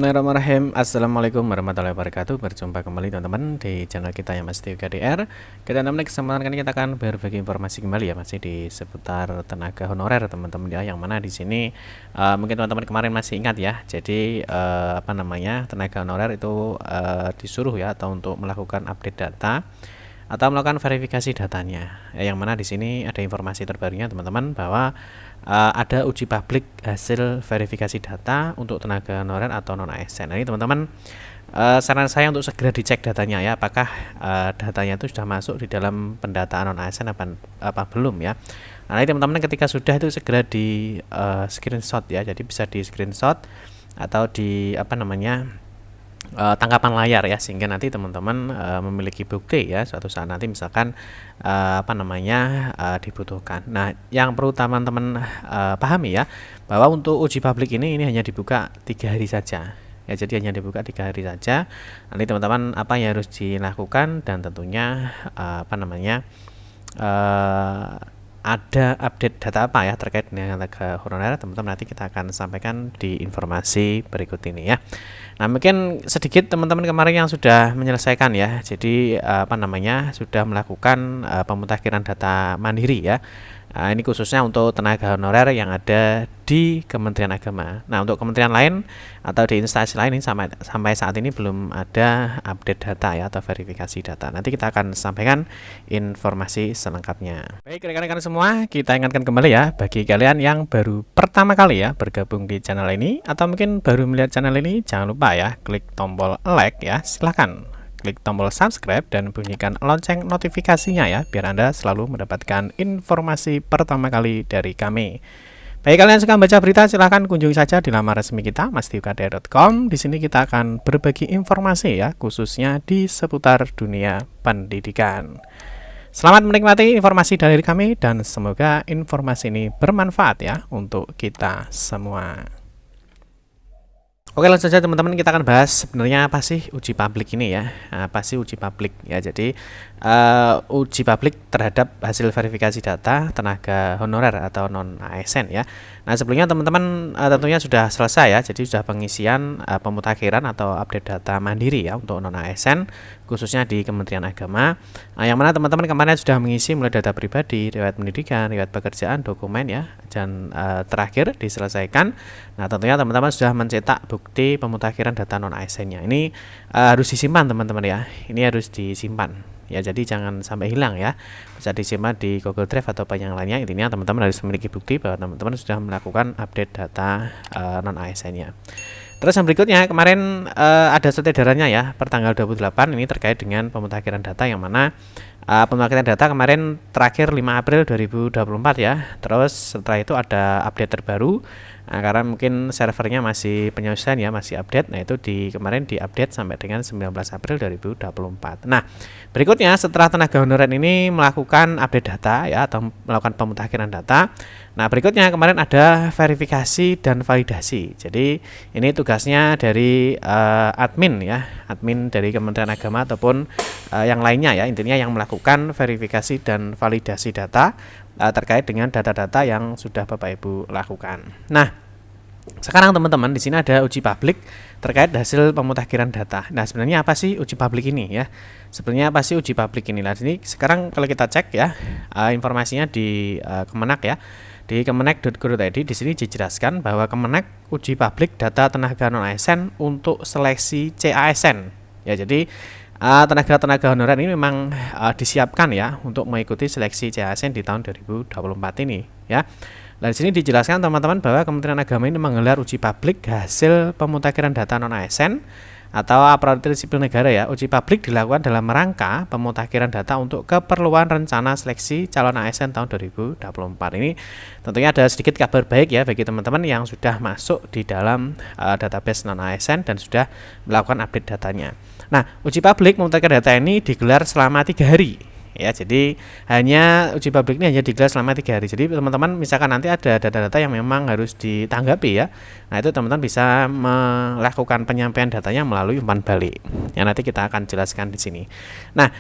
Bismillahirrahmanirrahim. Assalamualaikum warahmatullahi wabarakatuh. Berjumpa kembali teman-teman di channel kita yang Mas UKDR. Kita teman-teman kesempatan kali kita akan berbagi informasi kembali ya, masih di seputar tenaga honorer teman-teman ya. Yang mana di sini mungkin teman-teman kemarin masih ingat ya. Jadi tenaga honorer itu disuruh ya atau untuk melakukan update data atau melakukan verifikasi datanya. Yang mana di sini ada informasi terbarunya teman-teman bahwa ada uji publik hasil verifikasi data untuk tenaga honorer atau non ASN. Nah, ini teman-teman, saran saya untuk segera dicek datanya ya, apakah datanya itu sudah masuk di dalam pendataan non ASN apa belum ya. Nah, ini teman-teman ketika sudah itu segera di screenshot ya, jadi bisa di screenshot atau di tangkapan layar ya, sehingga nanti teman-teman memiliki bukti ya suatu saat nanti misalkan dibutuhkan. Nah, yang perlu teman-teman pahami ya, bahwa untuk uji publik ini hanya dibuka 3 hari saja ya, jadi hanya dibuka 3 hari saja. Nanti teman-teman apa yang harus dilakukan, dan tentunya ada update data apa ya terkait dengan tenaga honorer, teman-teman nanti kita akan sampaikan di informasi berikut ini ya. Nah, mungkin sedikit teman-teman kemarin yang sudah menyelesaikan ya, jadi sudah melakukan pemutakhiran data mandiri ya. Ini khususnya untuk tenaga honorer yang ada di Kementerian Agama. Nah, untuk kementerian lain atau di instansi lain ini sampai saat ini belum ada update data ya atau verifikasi data. Nanti kita akan sampaikan informasi selengkapnya. Baik rekan-rekan semua, kita ingatkan kembali ya, bagi kalian yang baru pertama kali ya bergabung di channel ini atau mungkin baru melihat channel ini, jangan lupa ya klik tombol like ya, silahkan klik tombol subscribe dan bunyikan lonceng notifikasinya ya, biar Anda selalu mendapatkan informasi pertama kali dari kami. Bagi kalian yang suka membaca berita, silahkan kunjungi saja di laman resmi kita masdiukdr.com. Di sini kita akan berbagi informasi ya, khususnya di seputar dunia pendidikan. Selamat menikmati informasi dari kami dan semoga informasi ini bermanfaat ya untuk kita semua. Oke, langsung saja teman-teman, kita akan bahas sebenarnya apa sih uji publik ini ya. Apa sih uji publik ya? Jadi uji publik terhadap hasil verifikasi data tenaga honorer atau non ASN ya. Nah, sebelumnya teman-teman tentunya sudah selesai ya. Jadi sudah pengisian pemutakhiran atau update data mandiri ya untuk non ASN khususnya di Kementerian Agama. Nah, yang mana teman-teman kemarin sudah mengisi mulai data pribadi, riwayat pendidikan, riwayat pekerjaan, dokumen ya, dan terakhir diselesaikan. Nah, tentunya teman-teman sudah mencetak bukti pemutakhiran data non ASN-nya. Ini harus disimpan teman-teman ya. Ini harus disimpan ya, jadi jangan sampai hilang ya. Bisa disimpan di Google Drive atau yang lainnya. Intinya teman-teman harus memiliki bukti bahwa teman-teman sudah melakukan update data non ASN-nya. Terus yang berikutnya, kemarin ada surat edarannya ya per tanggal 28 ini terkait dengan pemutakhiran data, yang mana pemutakhiran data kemarin terakhir 5 April 2024 ya. Terus setelah itu ada update terbaru. Nah, karena mungkin servernya masih penyesuaian ya, masih update. Nah, itu kemarin diupdate sampai dengan 19 April 2024. Nah, berikutnya setelah tenaga honorer ini melakukan update data ya atau melakukan pemutakhiran data, nah berikutnya kemarin ada verifikasi dan validasi. Jadi ini tugasnya dari admin ya, admin dari Kementerian Agama ataupun yang lainnya ya, intinya yang melakukan verifikasi dan validasi data terkait dengan data-data yang sudah Bapak Ibu lakukan. Nah, sekarang teman-teman di sini ada uji publik terkait hasil pemutakhiran data. Nah, sebenarnya apa sih uji publik ini ya? Sebenarnya apa sih uji publik ini? Nah, ini sekarang kalau kita cek ya, informasinya di Kemenak ya. Di kemenak.go.id di sini dijelaskan bahwa Kemenak uji publik data tenaga non ASN untuk seleksi CASN. Ya, jadi tenaga-tenaga honorer ini memang disiapkan ya untuk mengikuti seleksi CASN di tahun 2024 ini ya. Nah, di sini dijelaskan teman-teman bahwa Kementerian Agama ini menggelar uji publik hasil pemutakhiran data non ASN atau aparatur sipil negara ya. Uji publik dilakukan dalam rangka pemutakhiran data untuk keperluan rencana seleksi calon ASN tahun 2024. Ini tentunya ada sedikit kabar baik ya bagi teman-teman yang sudah masuk di dalam database non ASN dan sudah melakukan update datanya. Nah, uji publik pemutakhiran data ini digelar selama 3 hari ya. Jadi hanya uji publik ini hanya digelar selama 3 hari. Jadi teman-teman misalkan nanti ada data-data yang memang harus ditanggapi ya, nah itu teman-teman bisa melakukan penyampaian datanya melalui umpan balik yang nanti kita akan jelaskan di sini. Nah,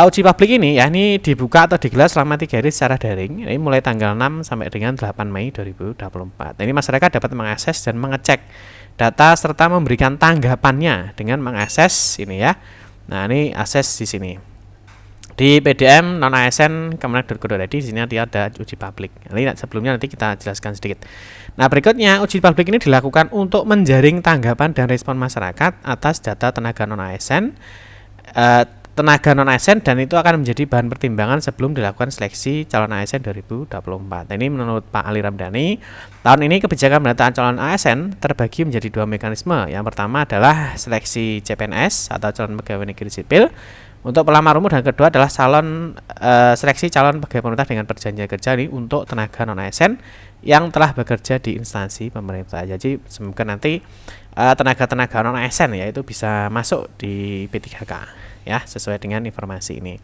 uji publik ini ya, ini dibuka atau digelar selama 3 hari secara daring. Ini mulai tanggal 6 sampai dengan 8 Mei 2024. Nah, ini masyarakat dapat mengakses dan mengecek data serta memberikan tanggapannya dengan mengakses ini ya. Nah, ini akses di sini. Di PDM non ASN kemenak.go.id di sini nanti ada uji publik. Ini sebelumnya nanti kita jelaskan sedikit. Nah, berikutnya uji publik ini dilakukan untuk menjaring tanggapan dan respon masyarakat atas data tenaga non ASN. Dan itu akan menjadi bahan pertimbangan sebelum dilakukan seleksi calon ASN 2024. Ini menurut Pak Ali Ramdhani, tahun ini kebijakan pendataan calon ASN terbagi menjadi 2 mekanisme. Yang pertama adalah seleksi CPNS atau calon pegawai negeri sipil untuk pelamar umum, dan kedua adalah seleksi calon pegawai pemerintah dengan perjanjian kerja ini untuk tenaga non ASN yang telah bekerja di instansi pemerintah. Jadi semoga nanti tenaga-tenaga non ASN ya itu bisa masuk di P3K ya, sesuai dengan informasi ini.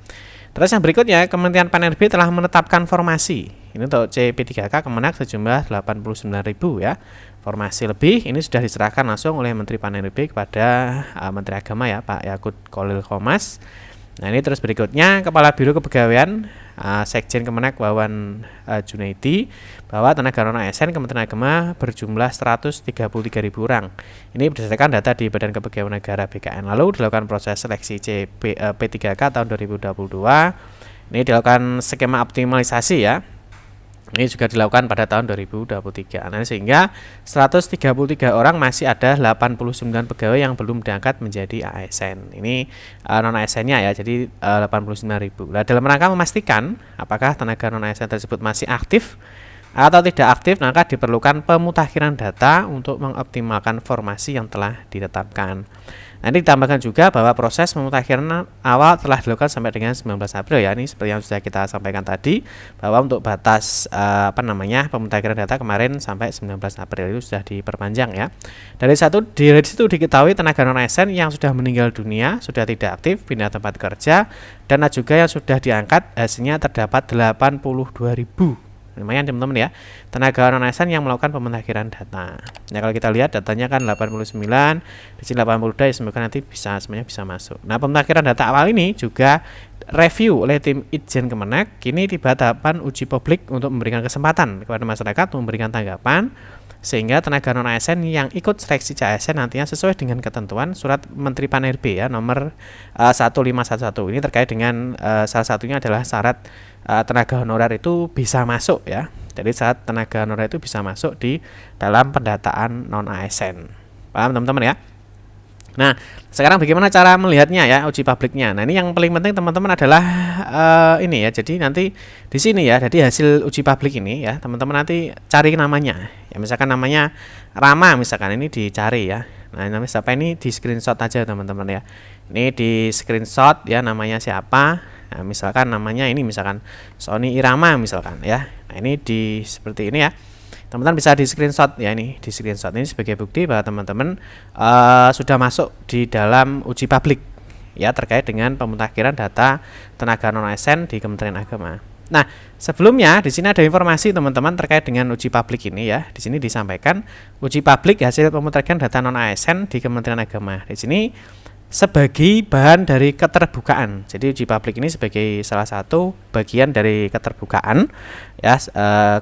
Terus yang berikutnya, Kementerian PAN-RB telah menetapkan formasi. Ini untuk CP3K Kemenak sejumlah 89.000 ya. Formasi lebih ini sudah diserahkan langsung oleh Menteri PAN-RB kepada Menteri Agama ya, Pak Yakut Khalil Qomas. Nah, ini terus berikutnya, Kepala Biro Kepegawaian Sekjen Kemenak Wawan Junaidi, bahwa tenaga non ASN Kementerian Agama berjumlah 133.000 orang. Ini berdasarkan data di Badan Kepegawaian Negara BKN. Lalu dilakukan proses seleksi P3K tahun 2022. Ini dilakukan skema optimalisasi ya. Ini juga dilakukan pada tahun 2023. Nah, sehingga 133 orang masih ada 89 pegawai yang belum diangkat menjadi ASN. Ini non ASN-nya ya, jadi 89.000. Nah, dalam rangka memastikan apakah tenaga non ASN tersebut masih aktif atau tidak aktif, maka diperlukan pemutakhiran data untuk mengoptimalkan formasi yang telah ditetapkan. Nanti ditambahkan juga bahwa proses pemutakhiran awal telah dilakukan sampai dengan 19 April ya. Ini seperti yang sudah kita sampaikan tadi, bahwa untuk batas pemutakhiran data kemarin sampai 19 April itu sudah diperpanjang ya. Dari situ diketahui tenaga non ASN yang sudah meninggal dunia, sudah tidak aktif, pindah tempat kerja, dan juga yang sudah diangkat hasilnya terdapat 82.000. Lumayan teman-teman ya, tenaga non ASN yang melakukan pemutakhiran data. Nah, kalau kita lihat datanya kan 89, di sini 82 ya, semoga nanti semuanya bisa masuk. Nah, pemutakhiran data awal ini juga review oleh tim Itjen Kemenak. Kini tiba tahapan uji publik untuk memberikan kesempatan kepada masyarakat memberikan tanggapan, sehingga tenaga non ASN yang ikut seleksi CASN nantinya sesuai dengan ketentuan Surat Menteri PAN-RB ya nomor 1511. Ini terkait dengan salah satunya adalah syarat tenaga honorer itu bisa masuk ya. Jadi saat tenaga honorer itu bisa masuk di dalam pendataan non ASN. Paham teman-teman ya? Nah, sekarang bagaimana cara melihatnya ya, uji publiknya. Nah, ini yang paling penting teman-teman adalah ini ya. Jadi nanti di sini ya, jadi hasil uji publik ini ya, teman-teman nanti cari namanya. Ya, misalkan namanya Rama misalkan, ini dicari ya. Nah, namanya siapa, ini di screenshot aja teman-teman ya. Ini di screenshot ya, namanya siapa. Nah, misalkan namanya ini misalkan Sony Irama misalkan ya. Nah, ini di seperti ini ya. Teman-teman bisa di screenshot ya, ini di screenshot ini sebagai bukti bahwa teman-teman sudah masuk di dalam uji publik ya, terkait dengan pemutakhiran data tenaga non ASN di Kementerian Agama. Nah, sebelumnya di sini ada informasi teman-teman terkait dengan uji publik ini ya. Di sini disampaikan uji publik hasil pemutakhiran data non ASN di Kementerian Agama. Di sini sebagai bahan dari keterbukaan. Jadi uji publik ini sebagai salah satu bagian dari keterbukaan ya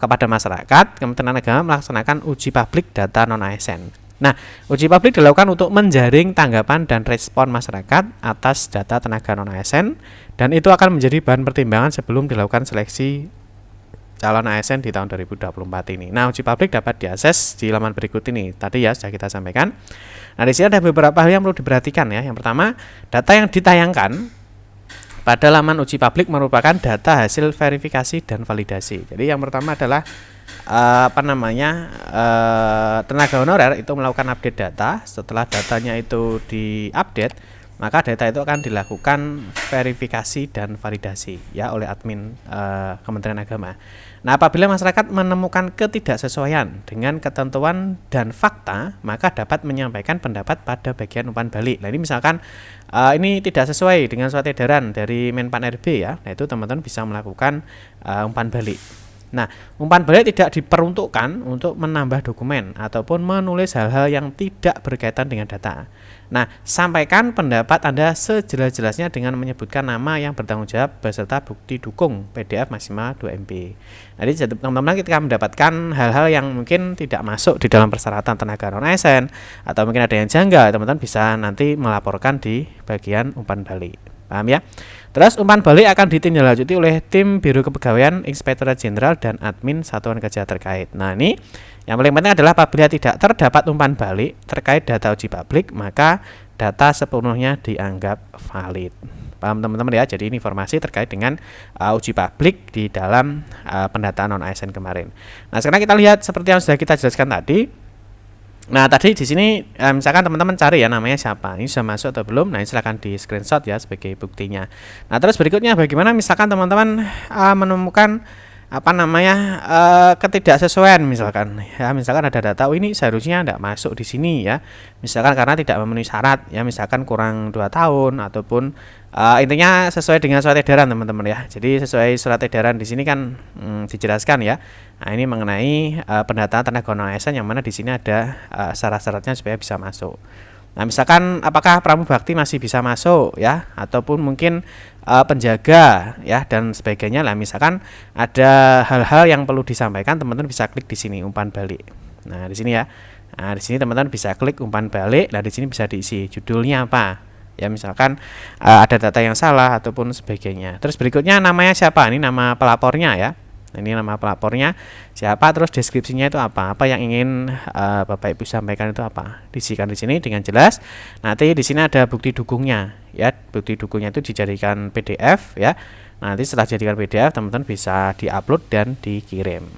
kepada masyarakat. Kementerian Agama melaksanakan uji publik data non ASN. Nah, uji publik dilakukan untuk menjaring tanggapan dan respon masyarakat atas data tenaga non ASN, dan itu akan menjadi bahan pertimbangan sebelum dilakukan seleksi calon ASN di tahun 2024 ini. Nah, uji publik dapat diakses di laman berikut ini. Tadi ya sudah kita sampaikan. Nah, di sini ada beberapa hal yang perlu diperhatikan ya. Yang pertama, data yang ditayangkan pada laman uji publik merupakan data hasil verifikasi dan validasi. Jadi yang pertama adalah tenaga honorer itu melakukan update data. Setelah datanya itu diupdate, maka data itu akan dilakukan verifikasi dan validasi ya oleh admin Kementerian Agama. Nah, apabila masyarakat menemukan ketidaksesuaian dengan ketentuan dan fakta, maka dapat menyampaikan pendapat pada bagian umpan balik. Nah, ini misalkan ini tidak sesuai dengan surat edaran dari Menpan RB ya, nah itu teman-teman bisa melakukan umpan balik. Nah, umpan balik tidak diperuntukkan untuk menambah dokumen ataupun menulis hal-hal yang tidak berkaitan dengan data. Nah, sampaikan pendapat Anda sejelas-jelasnya dengan menyebutkan nama yang bertanggung jawab beserta bukti dukung PDF maksimal 2 MB. Jadi teman-teman ketika mendapatkan hal-hal yang mungkin tidak masuk di dalam persyaratan tenaga non-ASN atau mungkin ada yang janggal, teman-teman bisa nanti melaporkan di bagian umpan balik. Paham ya? Terus umpan balik akan ditindaklanjuti oleh tim Biro Kepegawaian, Inspektorat Jenderal dan admin satuan kerja terkait. Nah, ini yang paling penting adalah apabila tidak terdapat umpan balik terkait data uji publik, maka data sepenuhnya dianggap valid. Paham teman-teman ya? Jadi ini informasi terkait dengan uji publik di dalam pendataan non-ASN kemarin. Nah, sekarang kita lihat seperti yang sudah kita jelaskan tadi. Nah, tadi di sini misalkan teman-teman cari ya namanya siapa, ini sudah masuk atau belum. Nah, ini silahkan di screenshot ya sebagai buktinya. Nah, terus berikutnya bagaimana misalkan teman-teman menemukan ketidaksesuaian misalkan ya, misalkan ada data ini seharusnya tidak masuk di sini ya, misalkan karena tidak memenuhi syarat ya, misalkan kurang 2 tahun ataupun intinya sesuai dengan surat edaran teman-teman ya. Jadi sesuai surat edaran di sini kan dijelaskan ya. Nah, ini mengenai pendataan tenaga non-ASN yang mana di sini ada syarat-syaratnya supaya bisa masuk. Nah, misalkan apakah pramubakti masih bisa masuk ya, ataupun mungkin penjaga ya dan sebagainya lah. Misalkan ada hal-hal yang perlu disampaikan, teman-teman bisa klik di sini umpan balik. Nah, di sini ya. Nah, di sini teman-teman bisa klik umpan balik. Nah, di sini bisa diisi judulnya apa. Ya, misalkan ada data yang salah ataupun sebagainya. Terus berikutnya namanya siapa? Ini nama pelapornya ya. Ini nama pelapornya siapa, terus deskripsinya itu apa yang ingin Bapak Ibu sampaikan itu apa, diisikan di sini dengan jelas. Nanti di sini ada bukti dukungnya ya, bukti dukungnya itu dijadikan PDF ya. Nanti setelah dijadikan PDF teman-teman bisa diupload dan dikirim.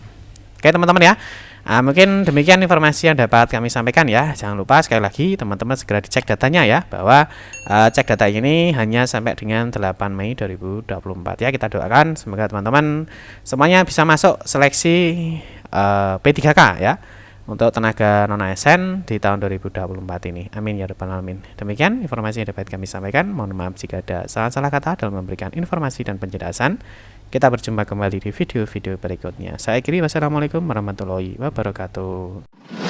Oke teman-teman ya. Mungkin demikian informasi yang dapat kami sampaikan ya. Jangan lupa sekali lagi teman-teman segera dicek datanya ya, bahwa cek data ini hanya sampai dengan 8 Mei 2024 ya. Kita doakan semoga teman-teman semuanya bisa masuk seleksi P3K ya untuk tenaga non-ASN di tahun 2024 ini. Amin ya rabbal alamin. Demikian informasi yang dapat kami sampaikan. Mohon maaf jika ada salah-salah kata dalam memberikan informasi dan penjelasan. Kita berjumpa kembali di video-video berikutnya. Saya akhiri, wassalamualaikum warahmatullahi wabarakatuh.